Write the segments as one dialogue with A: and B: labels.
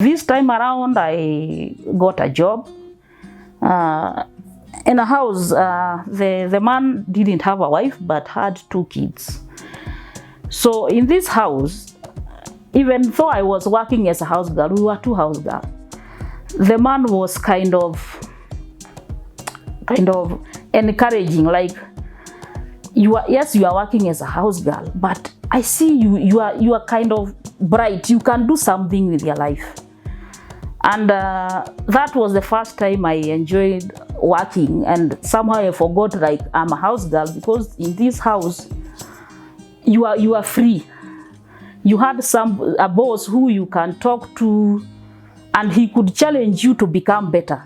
A: This time around, I got a job in a house. The man didn't have a wife but had 2 kids. So in this house, even though I was working as a house girl, we were 2 house girls. The man was kind of encouraging, like, you are working as a house girl, but I see you are kind of bright. You can do something with your life. And that was the first time I enjoyed working, and somehow I forgot, like, I'm a house girl, because in this house you are free. You had a boss who you can talk to, and he could challenge you to become better.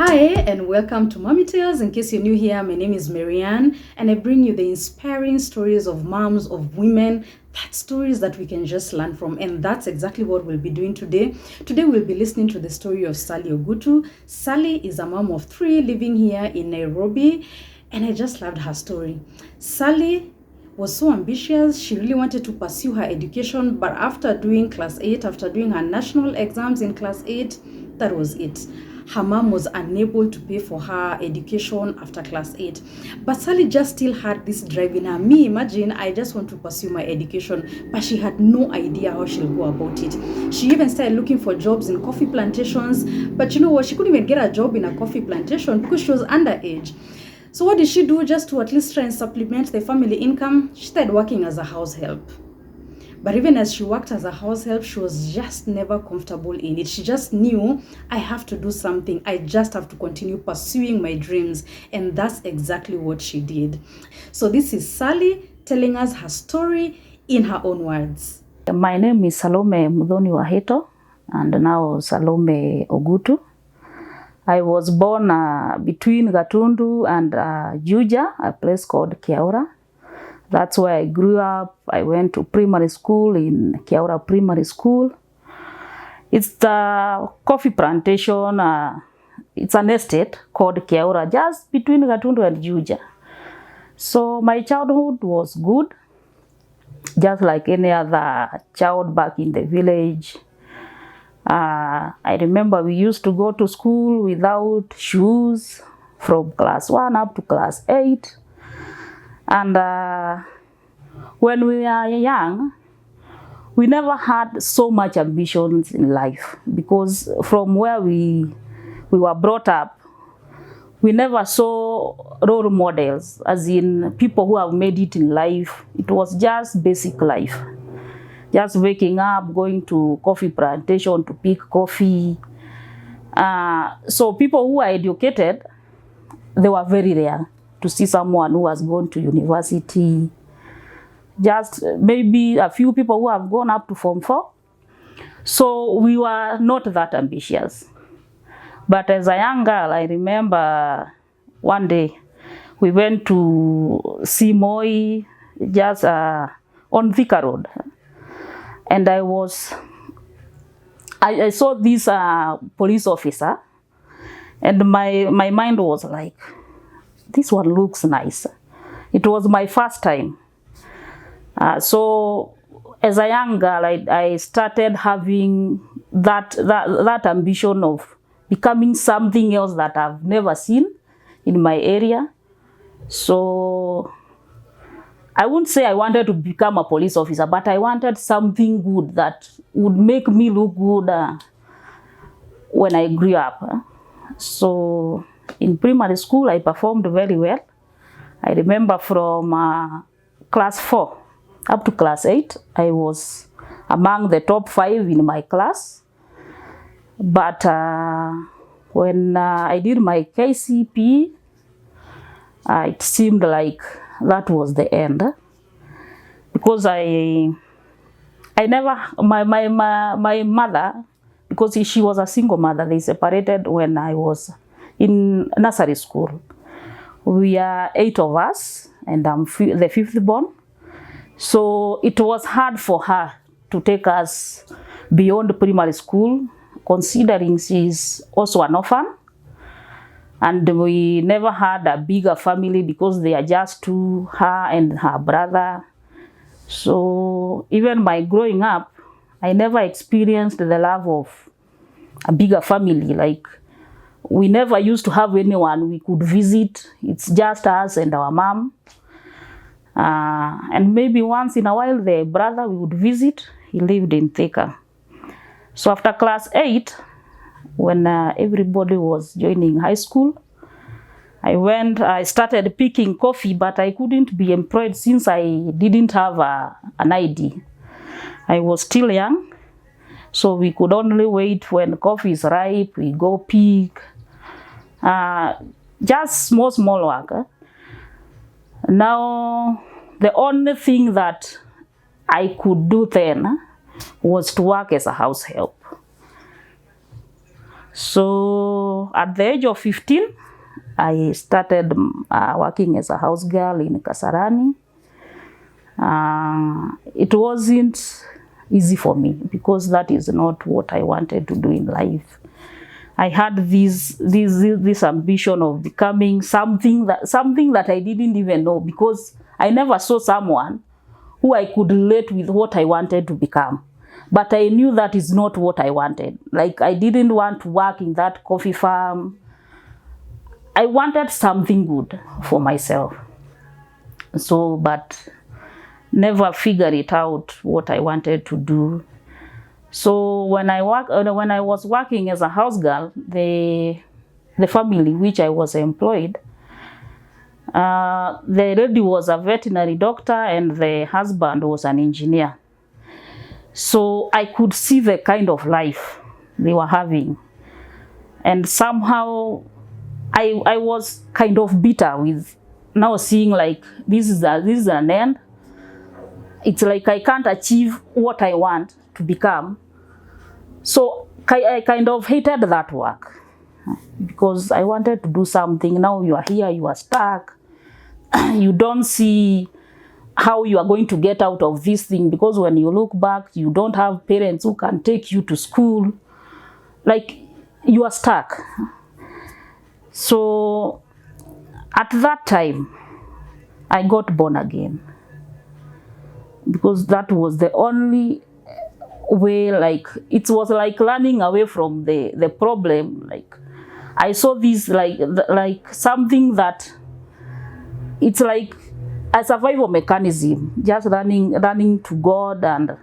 B: Hi and welcome to Mommy Tales. In case you're new here, my name is Marianne and I bring you the inspiring stories of moms, of women, that stories that we can just learn from, and that's exactly what we'll be doing today. Today we'll be listening to the story of Salome Ogutu. Sally is a mom of 3 living here in Nairobi, and I just loved her story. Sally was so ambitious. She really wanted to pursue her education, but after doing class 8, after doing her national exams in class 8, that was it. Her mom was unable to pay for her education after class 8. But Sally just still had this drive in her. Me, imagine, I just want to pursue my education, but she had no idea how she'll go about it. She even started looking for jobs in coffee plantations, but you know what? She couldn't even get a job in a coffee plantation because she was underage. So what did she do just to at least try and supplement the family income? She started working as a house help. But even as she worked as a house help, she was just never comfortable in it. She just knew, I have to do something. I just have to continue pursuing my dreams. And that's exactly what she did. So this is Sally telling us her story in her own words.
A: My name is Salome Muthoni Ogutu, and now Salome Ogutu. I was born between Gatundu and Juja, a place called Kiaura. That's where I grew up. I went to primary school in Kiaura Primary School. It's the coffee plantation. It's an estate called Kiaura, just between Gatundu and Juja. So my childhood was good, just like any other child back in the village. I remember we used to go to school without shoes from class 1 up to class 8. And when we were young, we never had so much ambitions in life, because from where we were brought up, we never saw role models, as in people who have made it in life. It was just basic life. Just waking up, going to coffee plantation to pick coffee. So people who are educated, they were very rare to see someone who has gone to university. Just maybe a few people who have gone up to Form 4. So we were not that ambitious. But as a young girl, I remember one day we went to see Moi, just on Thika Road. And I saw this police officer, and my mind was like, this one looks nice. It was my first time. So as a young girl, I started having that ambition of becoming something else that I've never seen in my area. So I wouldn't say I wanted to become a police officer, but I wanted something good that would make me look good when I grew up. So in primary school, I performed very well. I remember from class 4 up to class 8, I was among the top 5 in my class. But when I did my KCPE, it seemed like that was the end, because my mother, because she was a single mother, they separated when I was in nursery school. We are 8 of us, and I'm the 5th born. So it was hard for her to take us beyond primary school, considering she's also an orphan. And we never had a bigger family because they are just two, her and her brother. So even my growing up, I never experienced the love of a bigger family. Like, we never used to have anyone we could visit. It's just us and our mom. And maybe once in a while, the brother we would visit. He lived in Thika. So after class 8, when everybody was joining high school, I started picking coffee, but I couldn't be employed since I didn't have an ID. I was still young, so we could only wait when coffee is ripe, we go pick. Just small work. Now, the only thing that I could do then was to work as a house help. So at the age of 15, I started working as a house girl in Kasarani. It wasn't easy for me because that is not what I wanted to do in life. I had this ambition of becoming something that I didn't even know, because I never saw someone who I could relate with what I wanted to become. But I knew that is not what I wanted. Like, I didn't want to work in that coffee farm. I wanted something good for myself. So, but never figured it out what I wanted to do. So when I was working as a house girl, the family which I was employed, the lady was a veterinary doctor and the husband was an engineer. So I could see the kind of life they were having, and somehow I was kind of bitter with now seeing like this is an end. It's like I can't achieve what I want to become. So I kind of hated that work because I wanted to do something. Now you are here, you are stuck. You don't see how you are going to get out of this thing, because when you look back, you don't have parents who can take you to school. Like, you are stuck. So at that time, I got born again, because that was the only way. Like, it was like running away from the problem. Like, I saw this like something that it's like a survival mechanism, just running to God and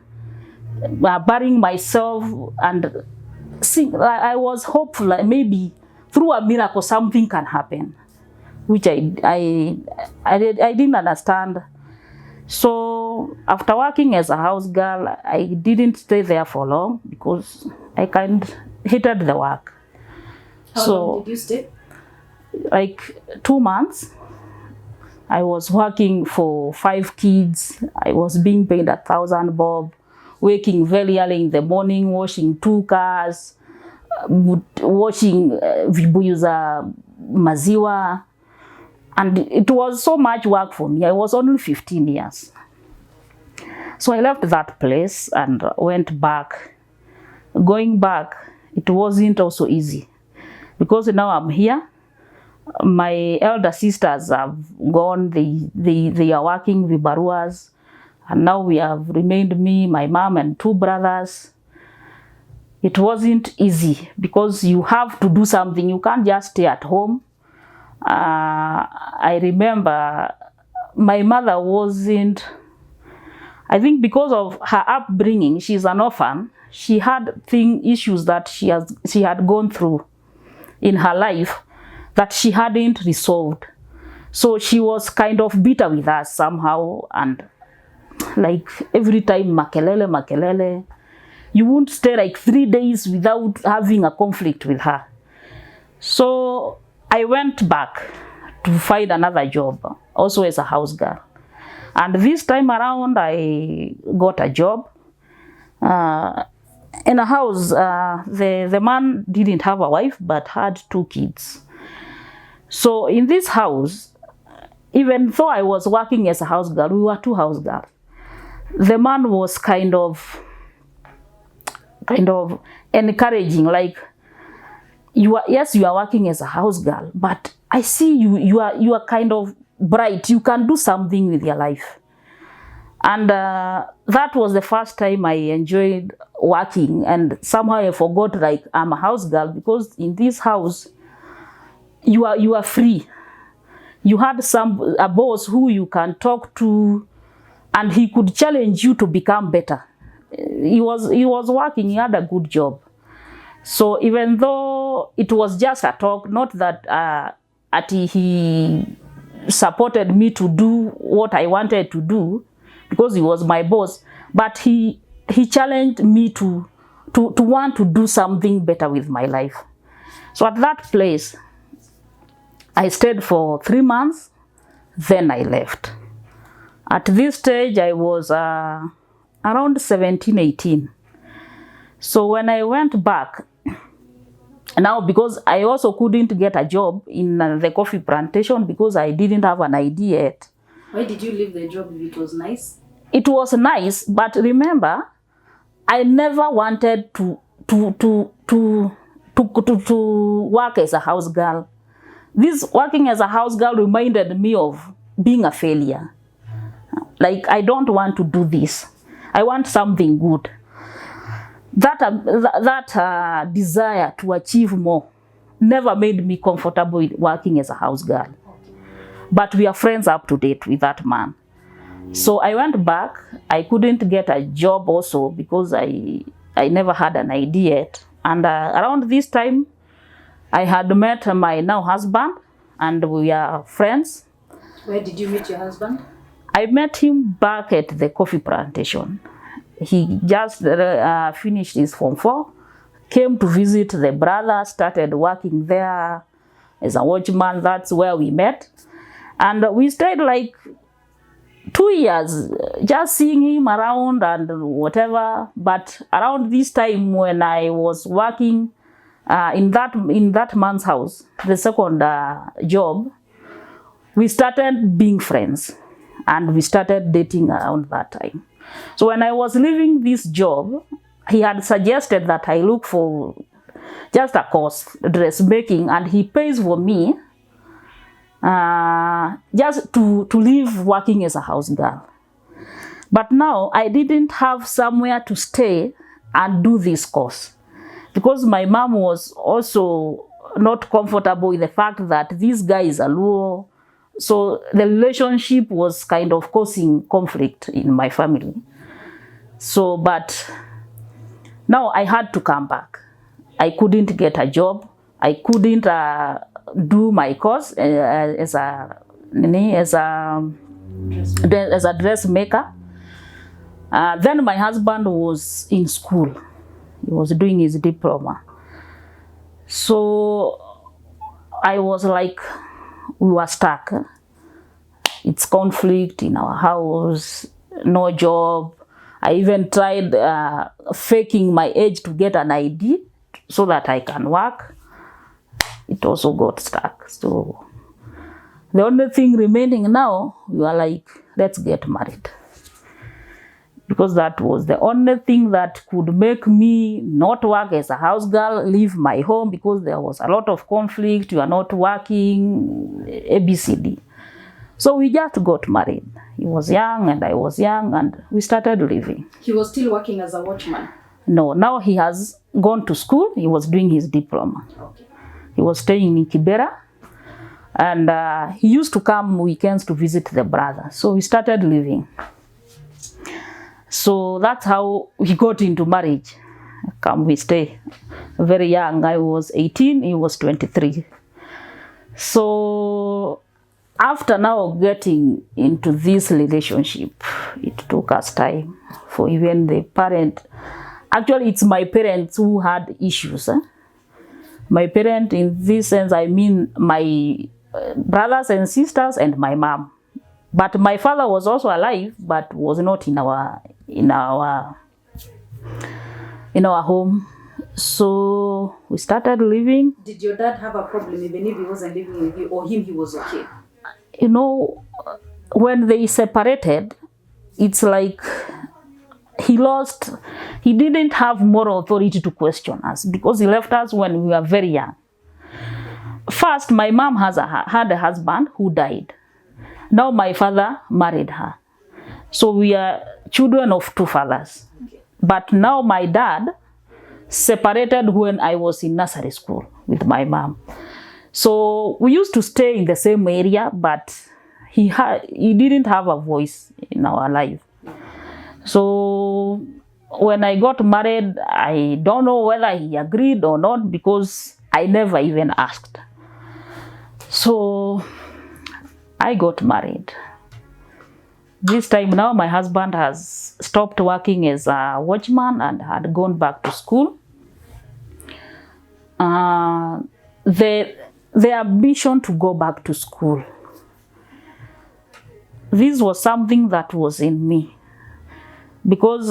A: burying myself, and I was hopeful like maybe through a miracle something can happen, which I didn't understand. So after working as a house girl, I didn't stay there for long because I kind of hated the work.
B: How long did you stay?
A: Like 2 months. I was working for 5 kids. I was being paid 1,000 bob, waking very early in the morning, washing 2 cars, washing vibuyu za maziwa. And it was so much work for me. I was only 15 years. So I left that place and went back. Going back, it wasn't also easy, because now I'm here. My elder sisters have gone. They are working vibaruas, and now we have remained me, my mom, and 2 brothers. It wasn't easy because you have to do something. You can't just stay at home. I remember my mother wasn't, I think because of her upbringing, she's an orphan. She had issues that she had gone through in her life that she hadn't resolved. So she was kind of bitter with us somehow, and like every time makelele. You won't stay like 3 days without having a conflict with her. So I went back to find another job, also as a house girl. And this time around, I got a job in a house. The man didn't have a wife, but had 2 kids. So in this house, even though I was working as a house girl, we were 2 house girls. The man was kind of encouraging, like, you are working as a house girl, but I see you are kind of bright. You can do something with your life. And that was the first time I enjoyed working, and somehow I forgot like I'm a house girl, because in this house you are free. You had a boss who you can talk to, and he could challenge you to become better. He was working, he had a good job. So even though it was just a talk, not that he supported me to do what I wanted to do, because he was my boss, but he challenged me to want to do something better with my life. So at that place, I stayed for 3 months, then I left. At this stage, I was around 17, 18. So when I went back, now because I also couldn't get a job in the coffee plantation because I didn't have an ID yet.
B: Why did you leave the job if it was nice?
A: It was nice, but remember, I never wanted to work as a house girl. This working as a house girl reminded me of being a failure. Like, I don't want to do this. I want something good. That desire to achieve more never made me comfortable with working as a house girl. But we are friends up to date with that man. So I went back. I couldn't get a job also because I never had an ID yet. And around this time, I had met my now husband, and we are friends.
B: Where did you meet your husband?
A: I met him back at the coffee plantation. He just finished his Form 4, came to visit the brother, started working there as a watchman. That's where we met. And we stayed like 2 years, just seeing him around and whatever. But around this time when I was working in that man's house, the second job, we started being friends and we started dating around that time. So when I was leaving this job, he had suggested that I look for just a course, dressmaking, and he pays for me just to live working as a house girl. But now I didn't have somewhere to stay and do this course, because my mom was also not comfortable with the fact that this guy is a Luo. So the relationship was kind of causing conflict in my family. So, but now I had to come back. I couldn't get a job. I couldn't do my course as a dressmaker. Then my husband was in school. He was doing his diploma. So I was like, we were stuck. It's conflict in our house, no job. I even tried faking my age to get an ID so that I can work. It also got stuck. So the only thing remaining now, we were like, let's get married. Because that was the only thing that could make me not work as a house girl, leave my home, because there was a lot of conflict. You are not working, ABCD. So we just got married. He was young and I was young, and we started living.
B: He was still working as a watchman?
A: No, now he has gone to school. He was doing his diploma.
B: Okay.
A: He was staying in Kibera, and he used to come weekends to visit the brother. So we started living. So that's how we got into marriage. We stay very young. I was 18, he was 23. So after now getting into this relationship, it took us time for even the parent. Actually, it's my parents who had issues. My parent, in this sense, I mean my brothers and sisters and my mom. But my father was also alive, but was not in our home. So we started living.
B: Did your dad have a problem even if he wasn't living with you, or he was okay?
A: You know, when they separated, it's like he didn't have moral authority to question us, because he left us when we were very young. first my mom had a husband who died. Now my father married her. So we are children of two fathers. Okay. But now my dad separated when I was in nursery school with my mom. So we used to stay in the same area, but he didn't have a voice in our life. So when I got married, I don't know whether he agreed or not, because I never even asked. So I got married. This time now my husband has stopped working as a watchman and had gone back to school. The ambition to go back to school, this was something that was in me, because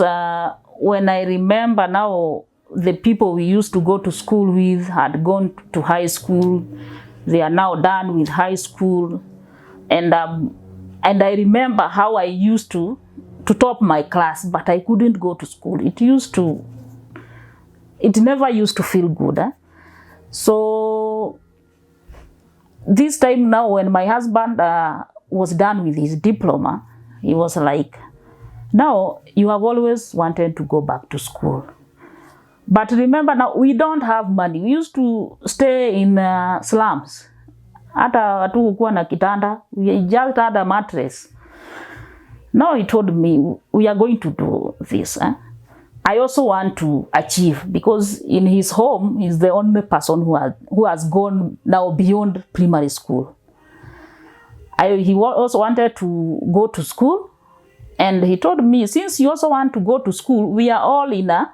A: when I remember now, the people we used to go to school with had gone to high school. They are now done with high school, and I remember how I used to top my class, but I couldn't go to school. It never used to feel good. So this time now, when my husband was done with his diploma, he was like, now you have always wanted to go back to school. But remember now, we don't have money. We used to stay in slums. Hata hatukuwa na kitanda, we just had a mattress. Now he told me, we are going to do this. I also want to achieve, because in his home, he's the only person who has gone now beyond primary school. He also wanted to go to school, and he told me, since you also want to go to school, we are all in a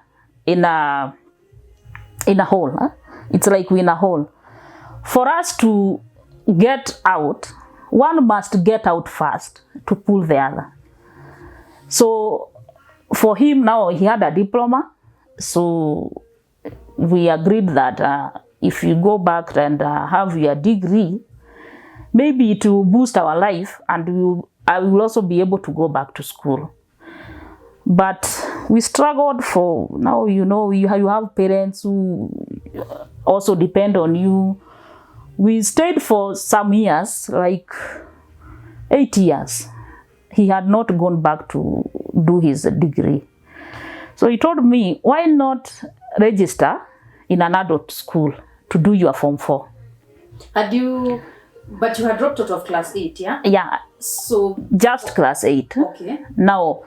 A: hole. It's like we're in a hole. For us to get out, one must get out first to pull the other. So for him now, he had a diploma, so we agreed that if you go back and have your degree, maybe it will boost our life, and I will also be able to go back to school. But we struggled for, now you have parents who also depend on you. We stayed for some years, like 8 years. He had not gone back to do his degree. So he told me, why not register in an adult school to do your Form 4?
B: But you had dropped out of class 8, yeah?
A: Yeah.
B: So
A: just class 8.
B: Okay.
A: Now,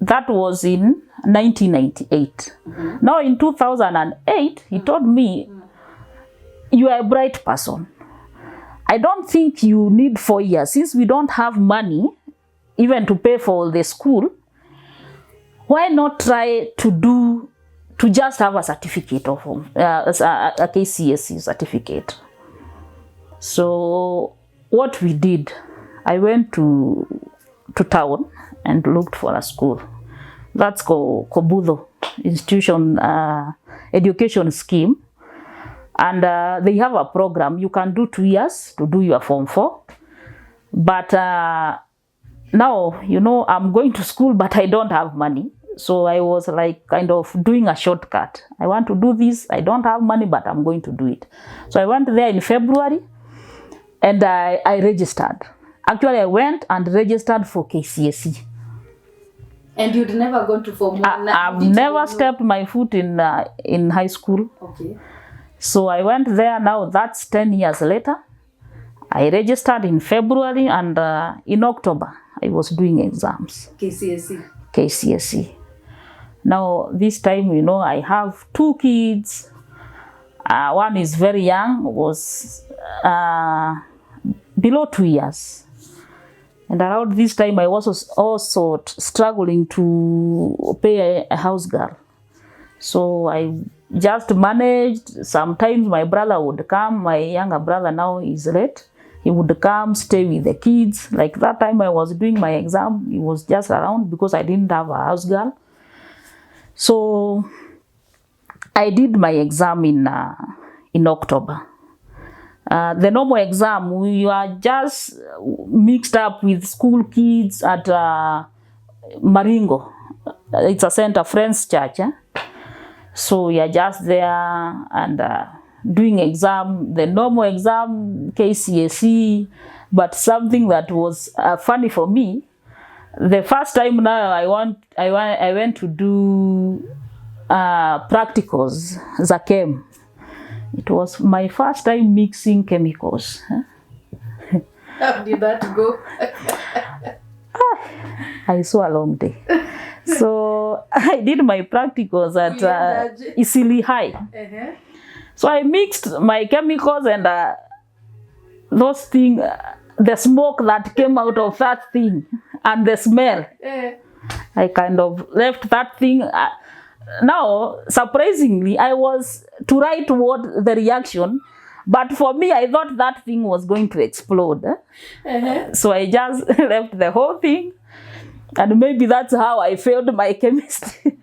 A: that was in 1998. Mm-hmm. Now in 2008, he told me, you are a bright person. I don't think you need 4 years. Since we don't have money even to pay for the school, why not try to just have a certificate of a KCSE certificate? So what we did, I went to town and looked for a school. That's called Kobudo Institution Education Scheme. And they have a program. You can do 2 years to do your Form 4. But now, I'm going to school, but I don't have money. So I was like kind of doing a shortcut. I want to do this. I don't have money, but I'm going to do it. So I went there in February, and I registered. Actually, I went and registered for KCSE.
B: And you'd never gone to Form 1?
A: I've never stepped my foot in high school.
B: Okay.
A: So I went there. Now that's 10 years later. I registered in February, and in October I was doing exams. KCSE. Now this time, I have 2 kids. One is very young, was below 2 years. And around this time I was also struggling to pay a house girl. So I just managed. Sometimes my brother would come. My younger brother now is late. He would come, stay with the kids. Like that time I was doing my exam, he was just around because I didn't have a house girl. So I did my exam in October. The normal exam, we are just mixed up with school kids at Maringo. It's a Center Friends Church. So we are just there, and doing exam, the normal exam, KCSE, but something that was funny for me. The first time now I went to do practicals, Zakem. It was my first time mixing chemicals.
B: How did that go?
A: I saw a long day. So I did my practicals at Isili High. So I mixed my chemicals and those things, the smoke that came out of that thing and the smell. I kind of left that thing. Now, surprisingly, I was to write what the reaction, but for me, I thought that thing was going to explode. So I just left the whole thing, and maybe that's how I failed my chemistry.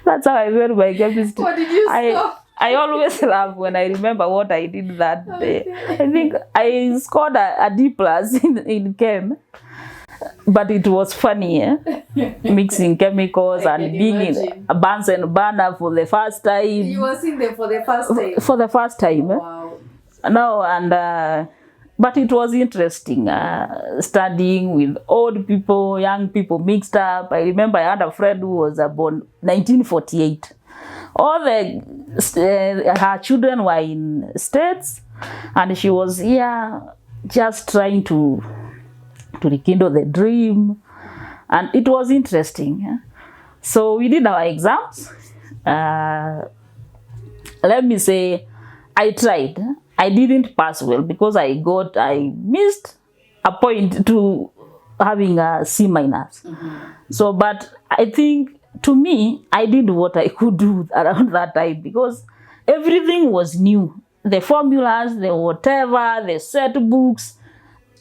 A: That's how I failed my chemistry.
B: What did you stop?
A: I always laugh when I remember what I did that day. I think I scored a D plus in chem. But it was funny, mixing chemicals and being in a Bunsen burner for the first time.
B: You were seeing them for the first time?
A: For the first time.
B: Wow.
A: No, and but it was interesting, studying with old people, young people mixed up. I remember I had a friend who was born 1948. All her children were in States, and she was here just trying to rekindle the dream, and it was interesting. So we did our exams. Let me say, I tried. I didn't pass well because I missed a point to having a C minus. So, but I think to me, I did what I could do around that time because everything was new. The formulas, the whatever, the set books,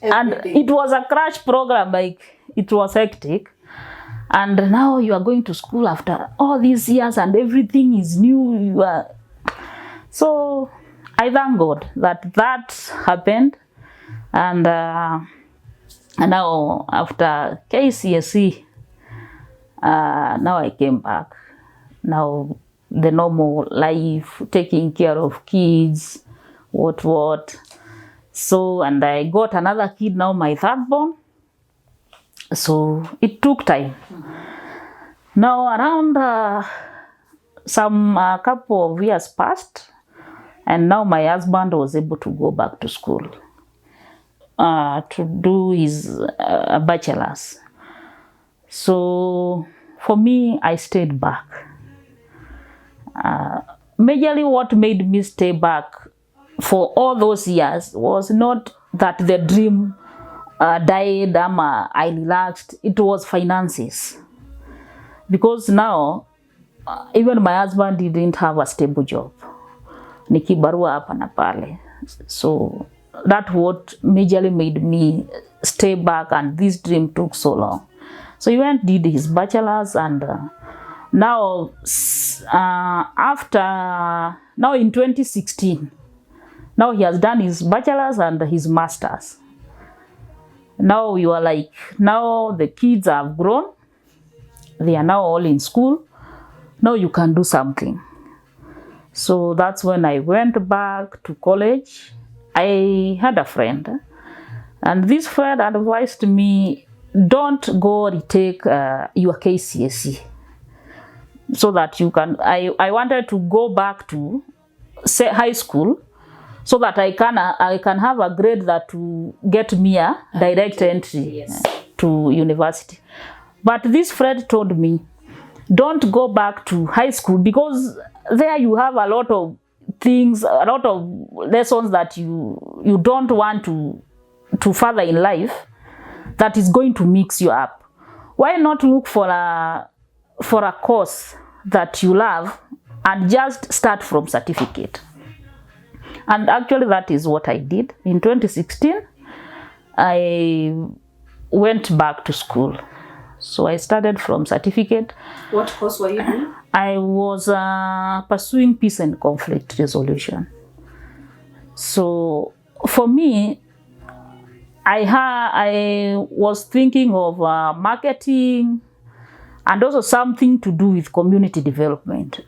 A: everything. And it was a crash program, like it was hectic. And now you are going to school after all these years and everything is new. So I thank God that happened. And now after KCSE, now I came back. Now the normal life, taking care of kids, what. So, and I got another kid now, my third born. So it took time. Now around some couple of years passed, and now my husband was able to go back to school to do his bachelor's. So for me, I stayed back. Majorly what made me stay back for all those years was not that the dream died, I relaxed. It was finances. Because now, even my husband didn't have a stable job. Nikibarua hapa na pale. So that what majorly made me stay back, and this dream took so long. So he went, did his bachelor's, and now now in 2016, now he has done his bachelor's and his master's. Now you are like, now the kids have grown. They are now all in school. Now you can do something. So that's when I went back to college. I had a friend, and this friend advised me, don't go retake your KCSE, so that you can, I wanted to go back to high school, so that I can have a grade that to get me a direct entry to university. But this friend told me, don't go back to high school, because there you have a lot of things, a lot of lessons that you don't want to further in life, that is going to mix you up. Why not look for a course that you love and just start from certificate? And actually that is what I did. In 2016, I went back to school. So I started from certificate.
B: What course were you doing?
A: I was pursuing peace and conflict resolution. So for me, I was thinking of marketing and also something to do with community development.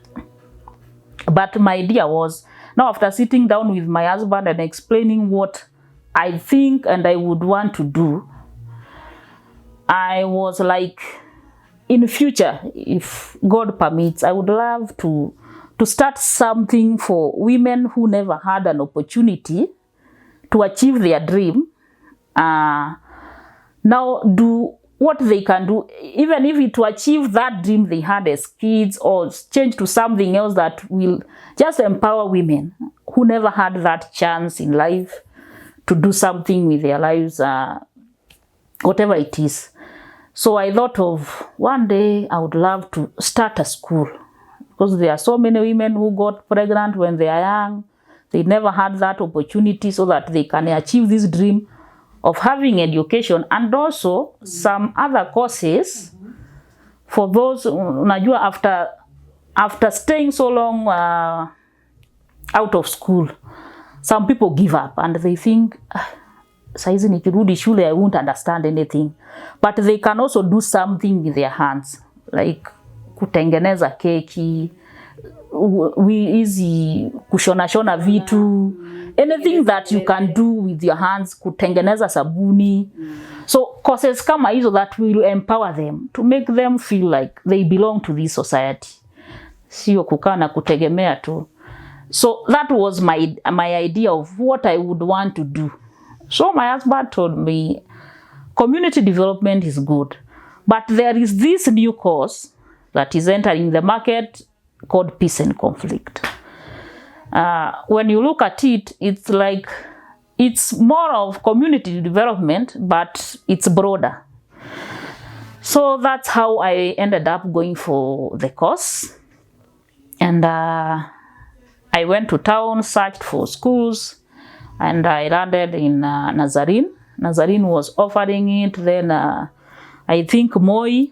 A: But my idea was Now, after sitting down with my husband and explaining what I think and I would want to do, I was like, in the future, if God permits, I would love to start something for women who never had an opportunity to achieve their dream. Now do what they can do, even if it to achieve that dream they had as kids, or change to something else that will just empower women who never had that chance in life to do something with their lives, whatever it is. So I thought of one day I would love to start a school, because there are so many women who got pregnant when they are young. They never had that opportunity, so that they can achieve this dream of having education, and also some other courses for those, unajua, after staying so long out of school, some people give up and they think, saizi nikirudi shule I won't understand anything. But they can also do something with their hands, like kutengeneza keki, easy kushona vitu, anything that you can do with your hands, kutengeneza sabuni. So courses kama hizo that will empower them, to make them feel like they belong to this society, sio kukaa na kutegemea tu. So that was my idea of what I would want to do. So my husband told me, community development is good, but there is this new course that is entering the market called peace and conflict. When you look at it, it's like, it's more of community development, but it's broader. So that's how I ended up going for the course. And I went to town, searched for schools, and I landed in Nazarene. Nazarene was offering it, then I think Moi.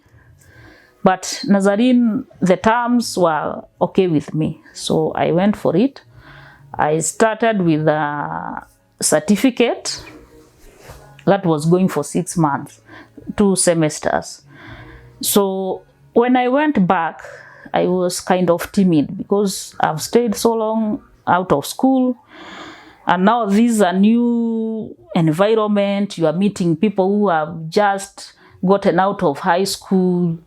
A: But Nazarene, the terms were okay with me, so I went for it. I started with a certificate that was going for 6 months, 2 semesters. So when I went back, I was kind of timid, because I've stayed so long out of school, and now this is a new environment. You are meeting people who have just gotten out of high school.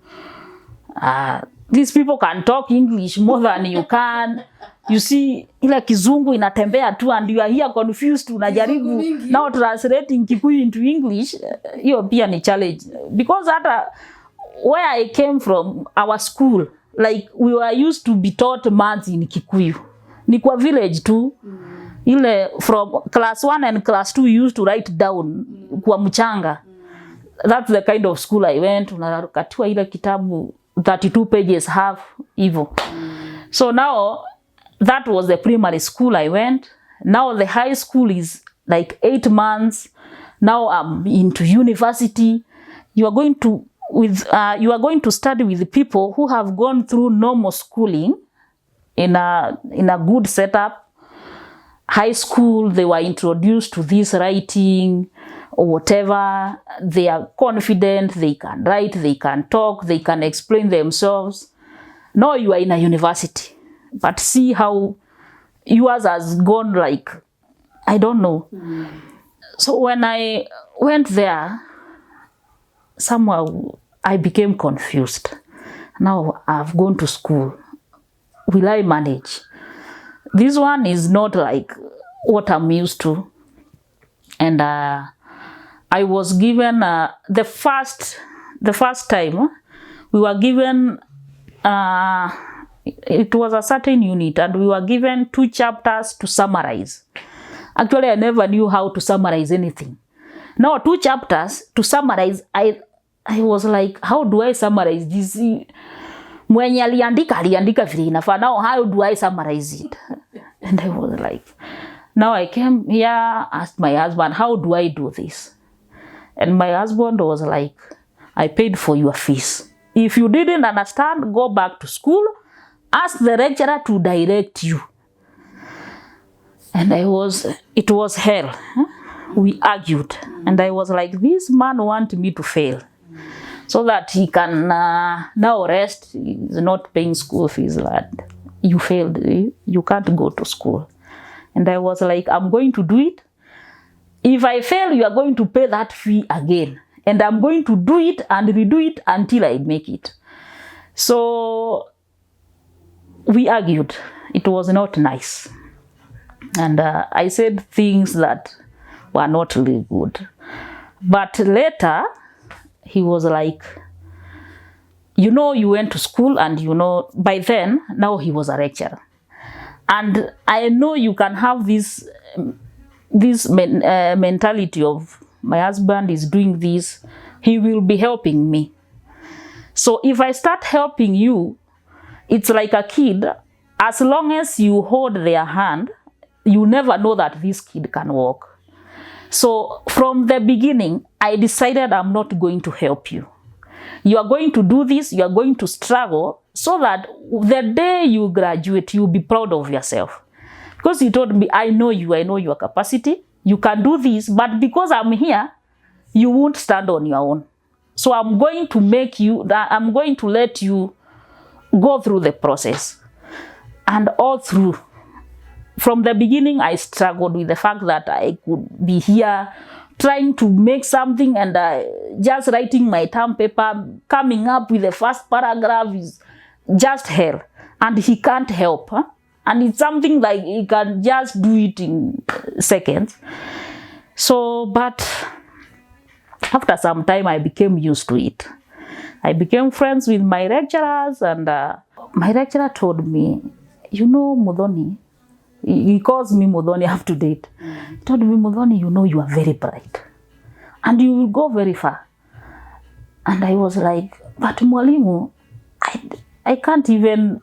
A: These people can talk English more than you can. You see, ile kizungu inatembea tu, and you are here confused, unajaribu now translating Kikuyu into English. Hiyo pia ni challenge, because hata where I came from, our school, like we were used to be taught maths in Kikuyu. Ni kwa village tu. Ile from class 1 and class 2 used to write down kwa mchanga. That's the kind of school I went. Unakatiwa ile kitabu 32 pages half hivyo. So now that was the primary school I went. Now the high school is like 8 months. Now I'm into university. You are going to study with people who have gone through normal schooling in a good setup. High school, they were introduced to this writing or whatever. They are confident, they can write, they can talk, they can explain themselves. Now you are in a university, but see how yours has gone, like, I don't know. So when I went there, somehow I became confused. Now I've gone to school. Will I manage? This one is not like what I'm used to. And I was given the first time we were given it was a certain unit, and we were given 2 chapters to summarize. Actually, I never knew how to summarize anything. Now 2 chapters to summarize. I was like, how do I summarize this? Mwenye aliandika vile inafaa. Now how do I summarize it? And I was like, now I came here, asked my husband, how do I do this? And my husband was like, I paid for your fees. If you didn't understand, go back to school, ask the lecturer to direct you. And it was hell. We argued. And I was like, this man wants me to fail, so that he can now rest. He's not paying school fees. That you failed, you can't go to school. And I was like, I'm going to do it. If I fail, you are going to pay that fee again. And I'm going to do it and redo it until I make it. So we argued. It was not nice. And I said things that were not really good. But later, he was like, you know, you went to school and you know, by then, now he was a lecturer. And I know you can have this mentality of my husband is doing this, he will be helping me. So if I start helping you, it's like a kid, as long as you hold their hand, you never know that this kid can walk. So from the beginning, I decided I'm not going to help you. You are going to do this, you are going to struggle, so that the day you graduate, you'll be proud of yourself. Because he told me, I know you, I know your capacity, you can do this, but because I'm here, you won't stand on your own. So I'm going to let you go through the process. And all through, from the beginning, I struggled with the fact that I could be here trying to make something and just writing my term paper, coming up with the first paragraph is just hell. And he can't help. Huh? And it's something like he can just do it in seconds. So, but after some time, I became used to it. I became friends with my lecturers, and my lecturer told me, you know, Muthoni, he calls me Muthoni up to date. He told me, Muthoni, you know, you are very bright and you will go very far. And I was like, but Mwalimu, I can't even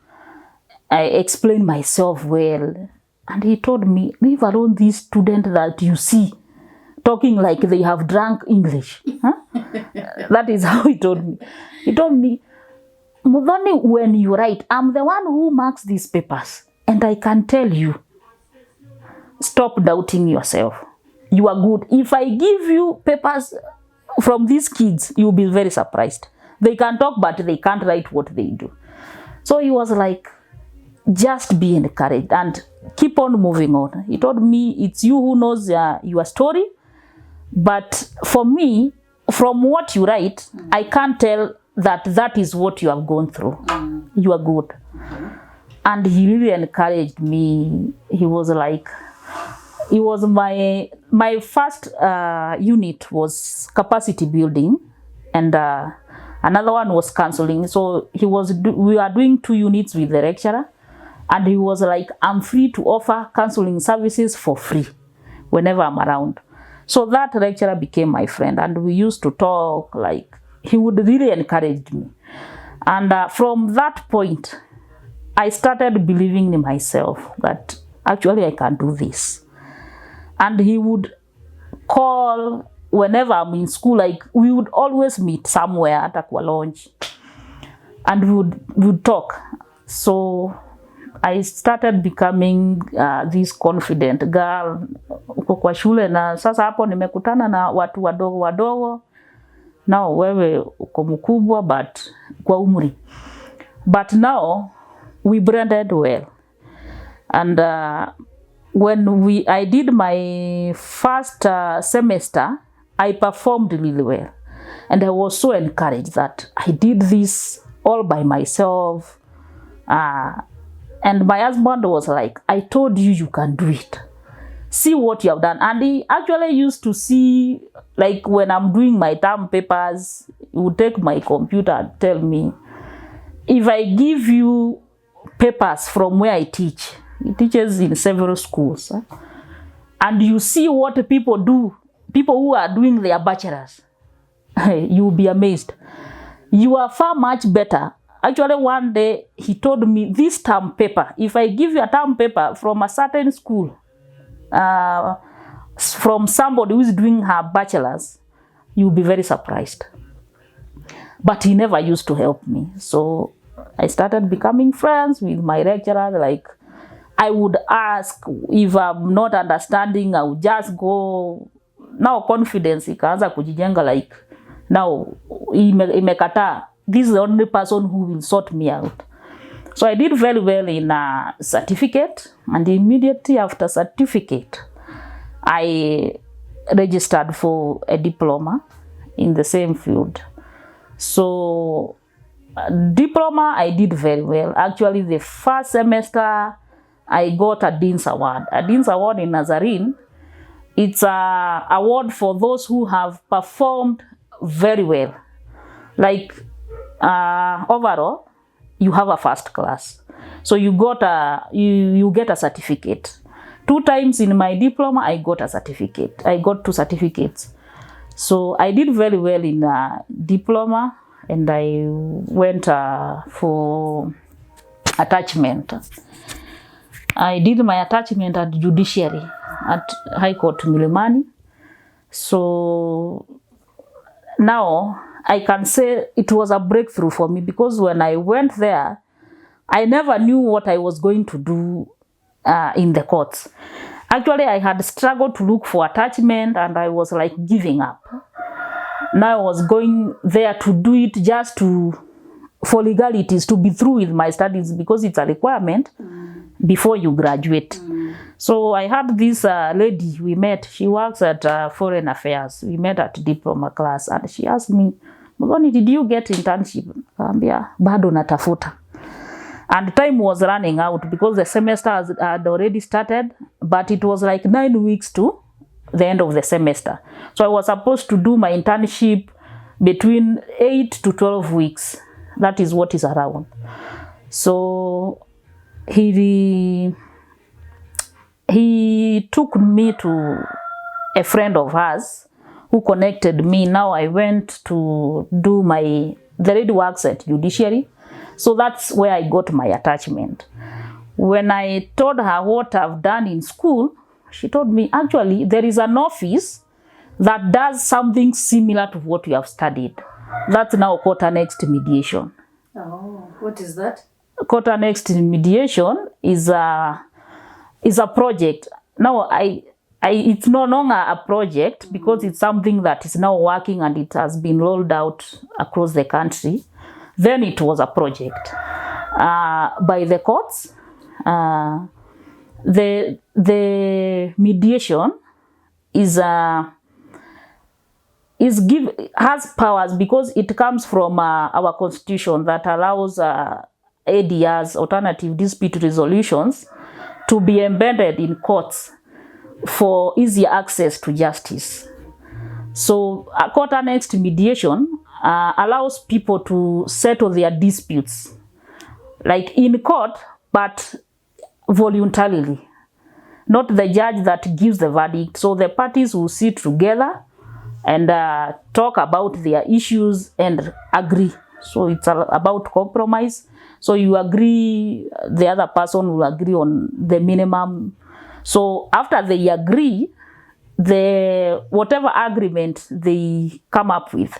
A: explain myself well. And he told me, leave alone these students that you see talking like they have drunk English. Huh? That is how he told me. He told me, Muthoni, when you write, I'm the one who marks these papers. And I can tell you, stop doubting yourself. You are good. If I give you papers from these kids, you'll be very surprised. They can talk, but they can't write what they do. So he was like, just be encouraged and keep on moving on. He told me, it's you who knows your story. But for me, from what you write, I can't tell that is what you have gone through. You are good. And he really encouraged me. He was like, it was my first unit was capacity building, and another one was counseling. So we are doing 2 units with the lecturer, and he was like, I'm free to offer counseling services for free whenever I'm around. So that lecturer became my friend, and we used to talk, like, he would really encourage me. And from that point, I started believing in myself that actually I can do this. And he would call whenever I'm in school, like we would always meet somewhere at a lounge, and we would talk. So I started becoming this confident girl uko kwa shule, na sasa hapo nimekutana na watu wadogo. Now wewe uko mkubwa but kwa umri. But now we blended well. And when I did my first semester, I performed really well. And I was so encouraged that I did this all by myself. And my husband was like, I told you, you can do it. See what you have done. And he actually used to see, like when I'm doing my term papers, he would take my computer and tell me, if I give you papers from where I teach, he teaches in several schools, and you see what people do, people who are doing their bachelors, you will be amazed. You are far much better. Actually, one day he told me, this term paper, if I give you a term paper from a certain school, from somebody who is doing her bachelor's, you'll be very surprised. But he never used to help me. So I started becoming friends with my lecturers. Like, I would ask if I'm not understanding, I would just go. Now confidence ikaanza kujijenga, like, now imekataa. This is the only person who will sort me out. So I did very well in a certificate, and immediately after certificate, I registered for a diploma in the same field. So diploma, I did very well. Actually, the first semester, I got a Dean's Award. A Dean's Award in Nazarene, it's an award for those who have performed very well. Like overall, you have a first class. So you got you get a certificate. 2 times in my diploma, I got a certificate. I got 2 certificates. So I did very well in diploma, and I went for attachment. I did my attachment at judiciary at High Court Milimani. So now I can say it was a breakthrough for me, because when I went there, I never knew what I was going to do in the courts. Actually, I had struggled to look for attachment, and I was like giving up. Now I was going there to do it just for legalities, to be through with my studies, because it's a requirement before you graduate. So I had this lady we met. She works at Foreign Affairs. We met at diploma class, and she asked me, Muthoni, did you get internship? Kaambia, bado natafuta. And time was running out because the semester had already started, but it was like 9 weeks to the end of the semester. So I was supposed to do my internship between 8 to 12 weeks. That is what is around. So he took me to a friend of hers who connected me. Now I went to do the lady works at judiciary. So that's where I got my attachment. When I told her what I've done in school, she told me, actually, there is an office that does something similar to what you have studied. That's now court annexed mediation.
B: Oh, what is that?
A: Court annexed mediation is a project. Now it's no longer a project, because it's something that is now working and it has been rolled out across the country. Then it was a project by the courts. The mediation has powers, because it comes from our constitution that allows ADRs, alternative dispute resolutions, to be embedded in courts for easier access to justice. So a court annexed mediation allows people to settle their disputes, like in court, but voluntarily. Not the judge that gives the verdict. So the parties will sit together and talk about their issues and agree. So it's about compromise. So you agree, the other person will agree on the minimum. So after they agree, whatever agreement they come up with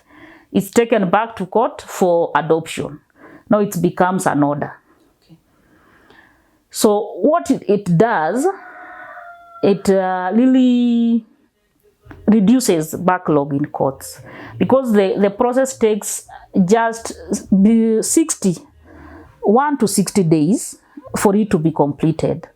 A: is taken back to court for adoption. Now it becomes an order. Okay. So what it does, it really reduces backlog in courts, because the process takes just 1 to 60 days for it to be completed.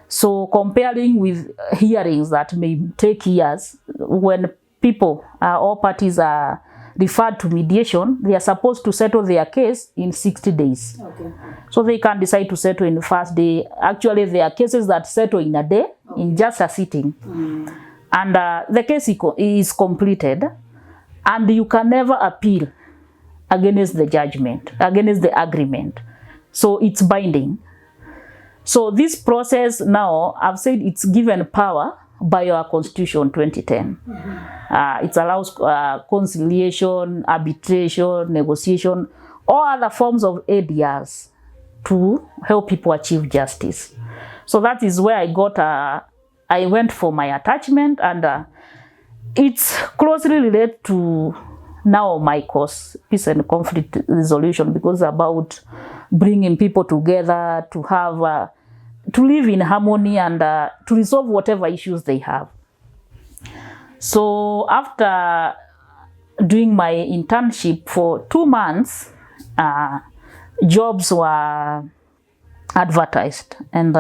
A: So comparing with hearings that may take years, when people all parties are referred to mediation, they are supposed to settle their case in 60 days. Okay. So they can decide to settle in the first day. Actually, there are cases that settle in a day, okay, in just a sitting. And the case is completed, and you can never appeal against the judgment, against the agreement. So it's binding. So this process now, I've said it's given power by our Constitution 2010. It allows conciliation, arbitration, negotiation, all other forms of ADRs to help people achieve justice. So that is where I went for my attachment, and it's closely related to now my course, Peace and Conflict Resolution, because it's about bringing people together to have to live in harmony and to resolve whatever issues they have. So after doing my internship for 2 months, jobs were advertised and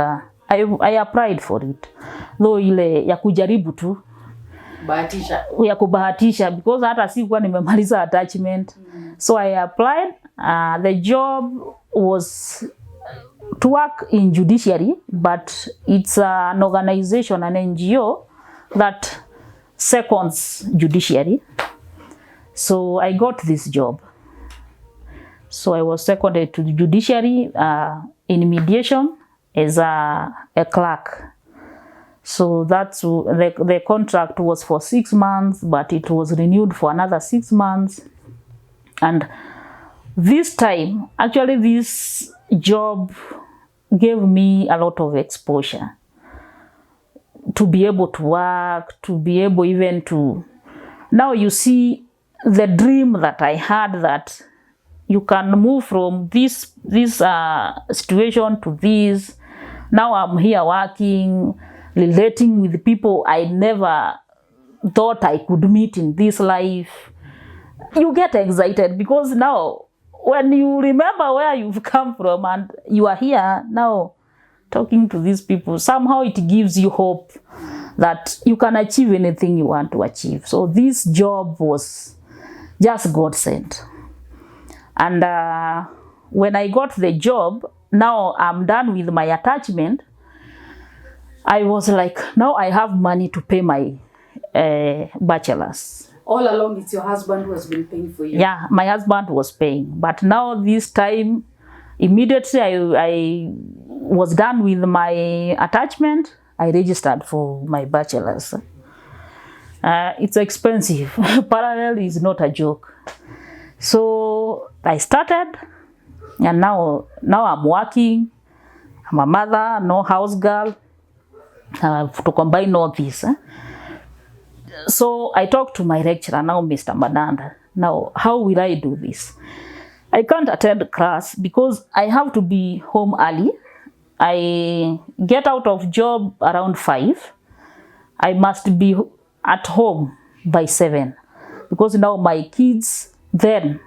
A: I applied for it, though ile ya kujaribu tu ya kubahatisha because hata sikuwa nimemaliza attachment. So I applied. The job was to work in judiciary, but it's an organization, an NGO that seconds judiciary. So I got this job. So I was seconded to the judiciary in mediation as a clerk. So that's the contract was for 6 months, but it was renewed for another 6 months. And this time, actually this job gave me a lot of exposure to be able to work, to be able even to, now you see the dream that I had, that you can move from this situation to this. Now I'm here working, relating with people I never thought I could meet in this life. You get excited because now when you remember where you've come from and you are here now talking to these people, somehow it gives you hope that you can achieve anything you want to achieve. So this job was just God sent. And when I got the job, now I'm done with my attachment. I was like, now I have money to pay my bachelor's.
B: All along, it's your husband who has been paying for you?
A: Yeah, my husband was paying. But now this time, immediately I was done with my attachment, I registered for my bachelor's. It's expensive. Parallel is not a joke. So I started, and now I'm working. I'm a mother, no house girl. To combine all this. So I talked to my lecturer, now Mr. Madanda. Now, how will I do this? I can't attend class because I have to be home early. I get out of job around 5. I must be at home by 7 because now my kids then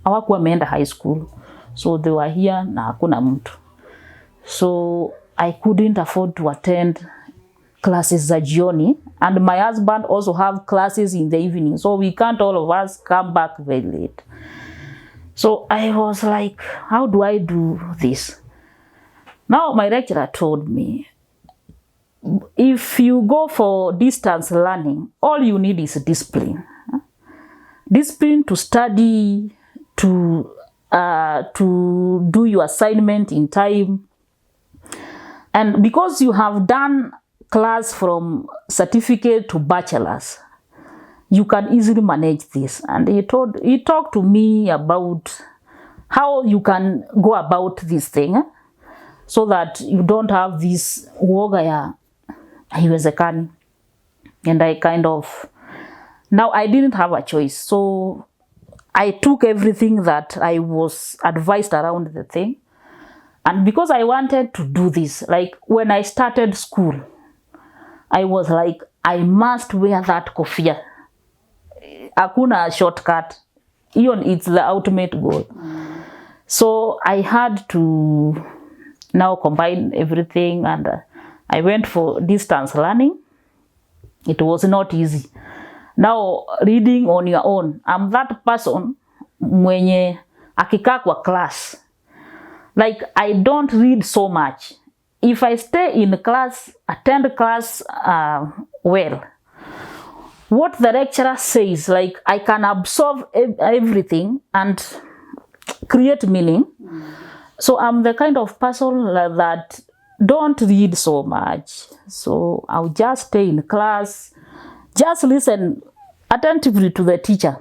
A: hawakuwa wameenda high school, so they were here na hakuna mtu. So I couldn't afford to attend classes za jioni, and my husband also have classes in the evening, so we can't all of us come back very late. So I was like, how do I do this? Now my lecturer told me, if you go for distance learning, all you need is discipline. Discipline to study, to do your assignment in time. And because you have done class from certificate to bachelor's, you can easily manage this. And he talked to me about how you can go about this thing so that you don't have this woga ya haiwezekani. And I kind of, now I didn't have a choice. So I took everything that I was advised around the thing. And because I wanted to do this, like when I started school, I was like, I must wear that kofia. Hakuna shortcut. Even it's the ultimate goal. So I had to now combine everything, and I went for distance learning. It was not easy. Now reading on your own, I'm that person mwenye akikaa kwa class. Like I don't read so much. If I stay in class, attend class well, what the lecturer says, like I can absorb everything and create meaning. So I'm the kind of person that don't read so much. So I'll just stay in class, just listen attentively to the teacher.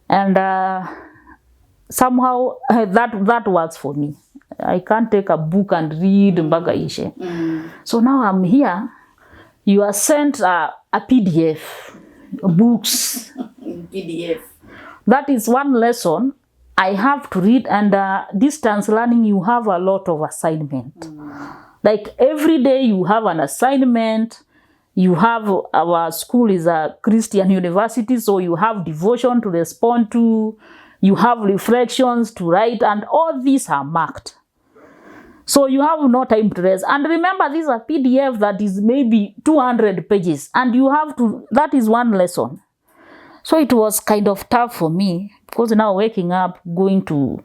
A: And somehow that works for me. I can't take a book and read mpaka ishe. So now I'm here. You are sent a PDF, books.
B: PDF.
A: That is one lesson I have to read, and distance learning, you have a lot of assignment. Like every day you have an assignment. You have, our school is a Christian university, so you have devotion to respond to, you have reflections to write, and all these are marked. So you have no time to rest. And remember, these are PDF that is maybe 200 pages. And you have to, that is one lesson. So it was kind of tough for me, because now waking up, going to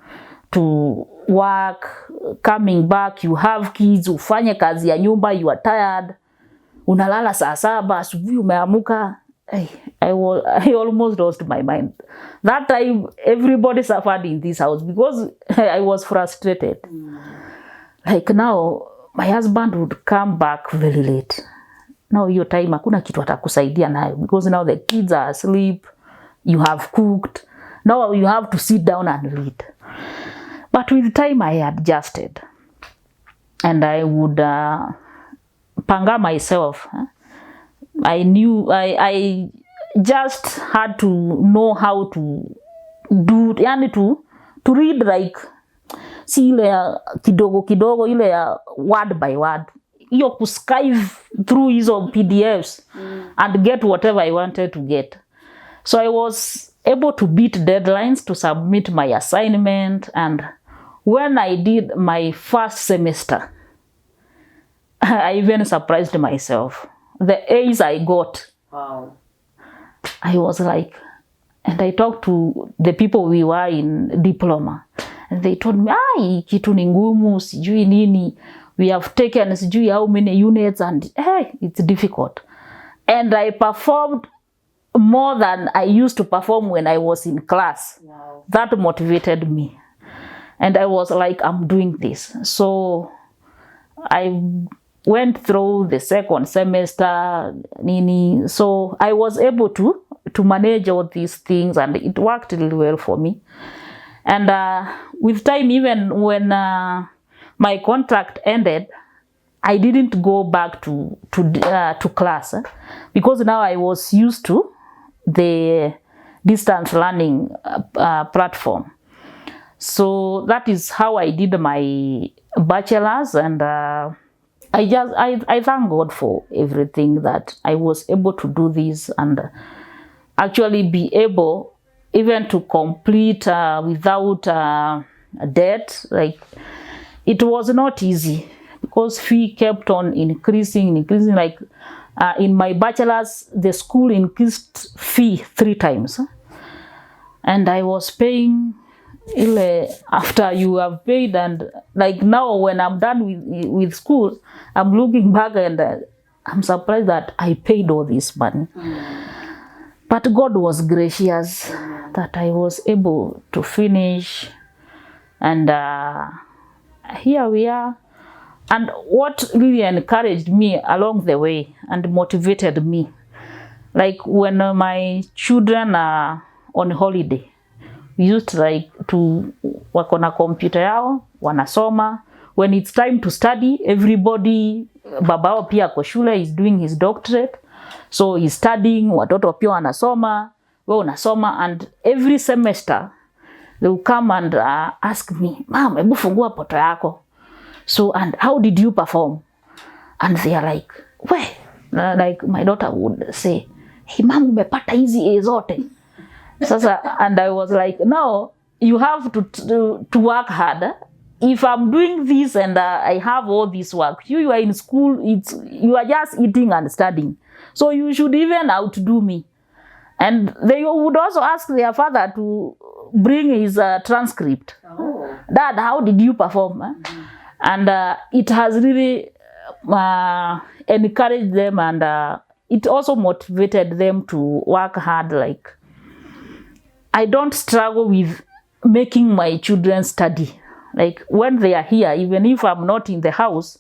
A: work, coming back, you have kids, ufanye kazi ya nyumba, you are tired, unalala saa 7, asubuhi umeamuka. I almost lost my mind. That time, everybody suffered in this house because I was frustrated. Like now, my husband would come back very late. Now your time, hakuna kitu atakusaidia nayo, because now the kids are asleep, you have cooked, now you have to sit down and read. But with time, I adjusted. And I would panga myself. I knew, I just had to know how to do, yani to read like, si ile ya kidogo kidogo, ile ya word by word. Iyo kuskive through hizo PDFs and get whatever I wanted to get. So I was able to beat deadlines to submit my assignment. And when I did my first semester, I even surprised myself. The A's I got.
B: Wow.
A: I was like, and I talked to the people we were in diploma. And they told me, kitu ni ngumu, sijui nini. We have taken sijui how many units, and it's difficult. And I performed more than I used to perform when I was in class.
B: Wow.
A: That motivated me. And I was like, I'm doing this. So I went through the second semester, nini. So I was able to manage all these things, and it worked really well for me. And with time, even when my contract ended, I didn't go back to class, because now I was used to the distance learning platform. So that is how I did my bachelor's, and I thank God for everything, that I was able to do this and actually be able even to complete without debt. Like, it was not easy, because fee kept on increasing. Like in my bachelor's, the school increased fee 3 times, and I was paying after you have paid. And like now, when I'm done with school, I'm looking back and I'm surprised that I paid all this money. But God was gracious that I was able to finish, and here we are. And what really encouraged me along the way and motivated me, like when my children are on holiday, we used like to wako na computer yao, wanasoma. When it's time to study, everybody, babao pia kwa shule, is doing his doctorate. So he's studying, watoto pia wanasoma, we unasoma. And every semester, they will come and ask me, Mom, hebu fungua poto yako. So, and how did you perform? And they are like, like my daughter would say, hey, Mom, umepata hizi A zote. And I was like, no, you have to work hard. If I'm doing this and I have all this work, you are in school, you are just eating and studying. So you should even outdo me. And they would also ask their father to bring his transcript. Oh. Dad, how did you perform? And it has really encouraged them, and it also motivated them to work hard. Like, I don't struggle with making my children study. Like, when they are here, even if I'm not in the house,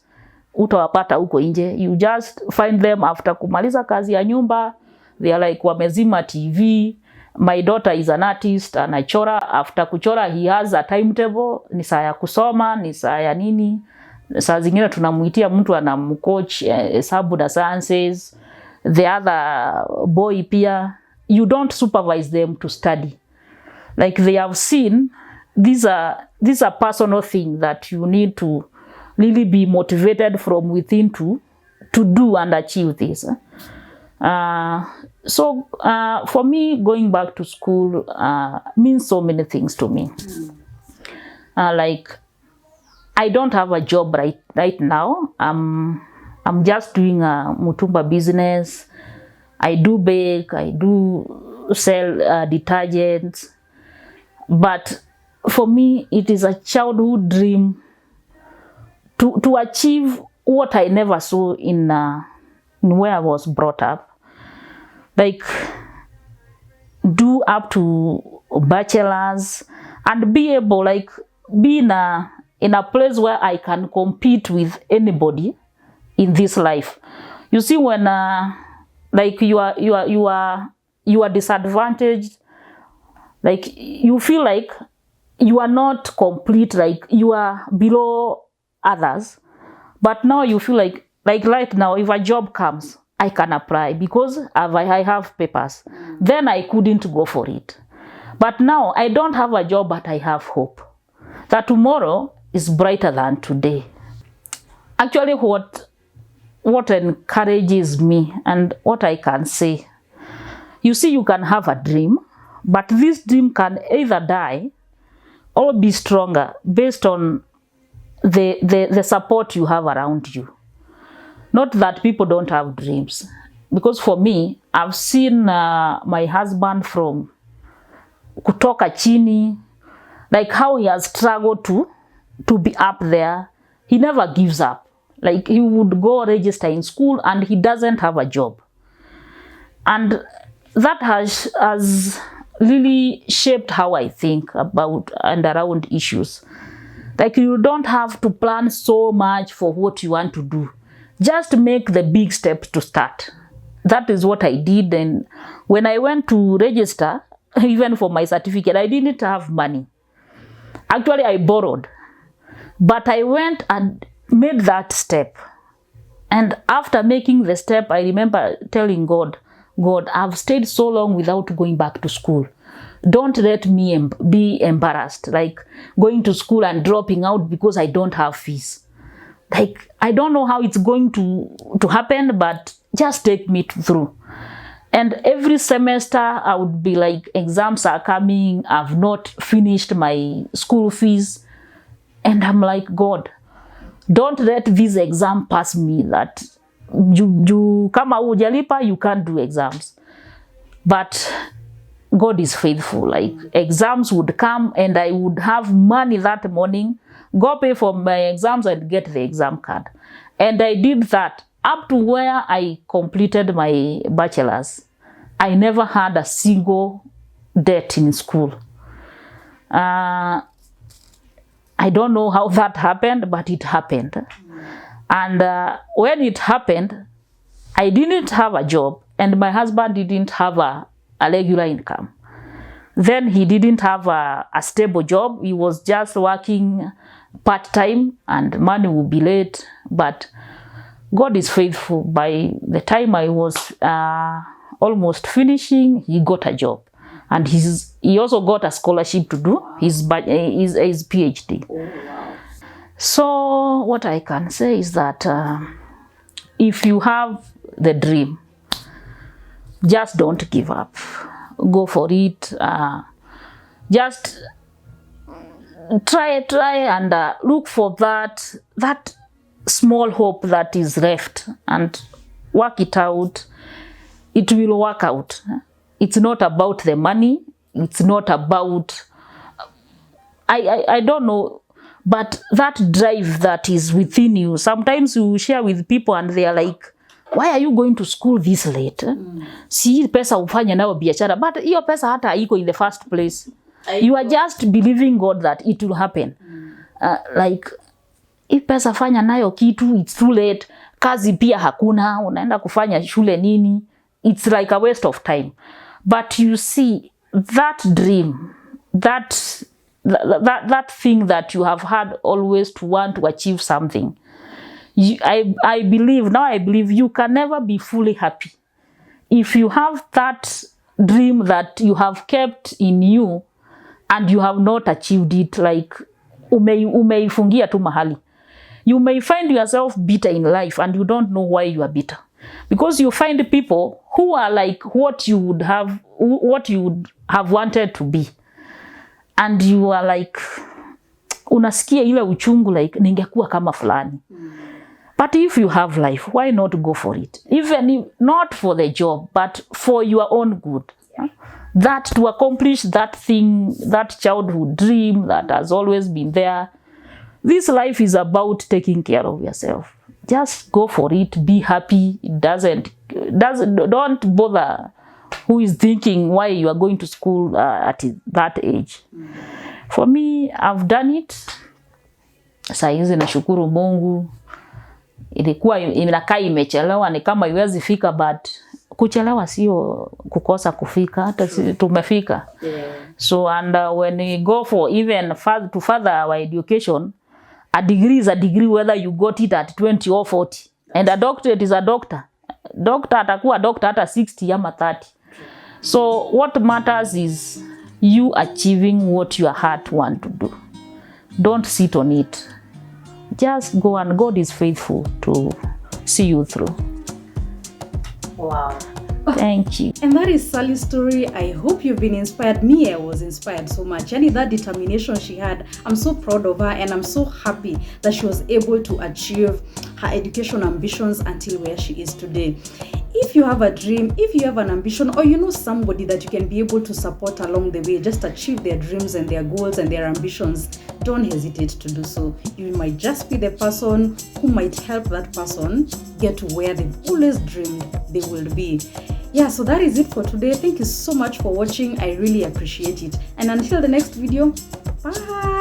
A: utawapata huko nje. You just find them after kumaliza kazi ya nyumba. They are like, wamezima TV. My daughter is an artist, anachora. After kuchora, he has a timetable. Ni saa ya kusoma, ni saa ya nini. Saa zingine tunamuitia mtu anamcoach hesabu na sciences. The other boy pia, you don't supervise them to study. Like, they have seen, these are personal things that you need to really be motivated from within to do and achieve this. So for me, going back to school means so many things to me. Like, I don't have a job right now. I'm just doing a mutumba business. I do bake, I do sell detergents. But for me, it is a childhood dream to achieve what I never saw in where I was brought up. Like, do up to bachelor's and be able, like, be in a place where I can compete with anybody in this life. You see, when like you are disadvantaged, like you feel like you are not complete, like you are below others. But now you feel like right now, if a job comes, I can apply because I have papers. Then I couldn't go for it. But now I don't have a job, but I have hope that tomorrow is brighter than today. Actually, what encourages me and what I can say, you see, you can have a dream, but this dream can either die or be stronger based on the support you have around you. Not that people don't have dreams, because for me, I've seen my husband from kutoka chini, like how he has struggled to be up there. He never gives up. Like, he would go register in school and he doesn't have a job. And that has really shaped how I think about and around issues. Like, you don't have to plan so much for what you want to do. Just make the big steps to start. That is what I did. And when I went to register, even for my certificate, I didn't have money. Actually, I borrowed. But I went and made that step. And after making the step, I remember telling God, I've stayed so long without going back to school. Don't let me be embarrassed, like going to school and dropping out because I don't have fees. Like, I don't know how it's going to happen, but just take me through. And every semester I would be like, exams are coming, I've not finished my school fees. And I'm like, God, don't let this exam pass me, that you kama hujalipa, you can't do exams. But God is faithful. Like, exams would come and I would have money that morning, go pay for my exams and get the exam card. And I did that up to where I completed my bachelor's. I never had a single debt in school. I don't know how that happened, but it happened. And when it happened, I didn't have a job and my husband didn't have a regular income. Then he didn't have a stable job. He was just working part-time and money would be late. But God is faithful. By the time I was almost finishing, he got a job. And he also got a scholarship to do his PhD. Oh, wow. So what I can say is that if you have the dream, just don't give up. Go for it. Just try and look for that small hope that is left and work it out. It will work out. It's not about the money. It's not about, I don't know, but that drive that is within you. Sometimes you share with people and they are like, why are you going to school this late? Si pesa ufanya nayo biashara, but hiyo pesa hata haiko in the first place. You are just believing God that it will happen. Like, if pesa fanya nayo kitu, it's too late. Kazi pia hakuna, unaenda kufanya shule nini? It's like a waste of time. But you see, that dream, that thing that you have had always to want to achieve something, I believe you can never be fully happy. If you have that dream that you have kept in you and you have not achieved it, like umeifungia tu mahali, you may find yourself bitter in life and you don't know why you are bitter. Because you find people who are like what you would have wanted to be. And you are like, unasikia ile uchungu like ningekuwa kama fulani. But if you have life, why not go for it? Even if not for the job, but for your own good. That to accomplish that thing, that childhood dream that has always been there. This life is about taking care of yourself. Just go for it, be happy. Don't bother who is thinking why you are going to school at that age. For me, I've done it. Saizi nashukuru Mungu. Ilikuwa inakaa imechelewa, ni kama iwezi fika, but kuchelewa sio kukosa kufika, hata tumefika. So and when we go for even to further our education, a degree is a degree whether you got it at 20 or 40. And a doctorate is a doctor. Doctor atakuwa doctor hata 60 ama 30. So what matters is you achieving what your heart want to do. Don't sit on it. Just go, and God is faithful to see you through.
B: Wow.
A: Thank you.
B: And that is Sally's story. I hope you've been inspired. Me, I was inspired so much. And that determination she had, I'm so proud of her, and I'm so happy that she was able to achieve her education ambitions until where she is today. If you have a dream, if you have an ambition, or you know somebody that you can be able to support along the way, just achieve their dreams and their goals and their ambitions, don't hesitate to do so. You might just be the person who might help that person get to where they've always dreamed they will be. Yeah, so that is it for today. Thank you so much for watching. I really appreciate it. And until the next video, bye.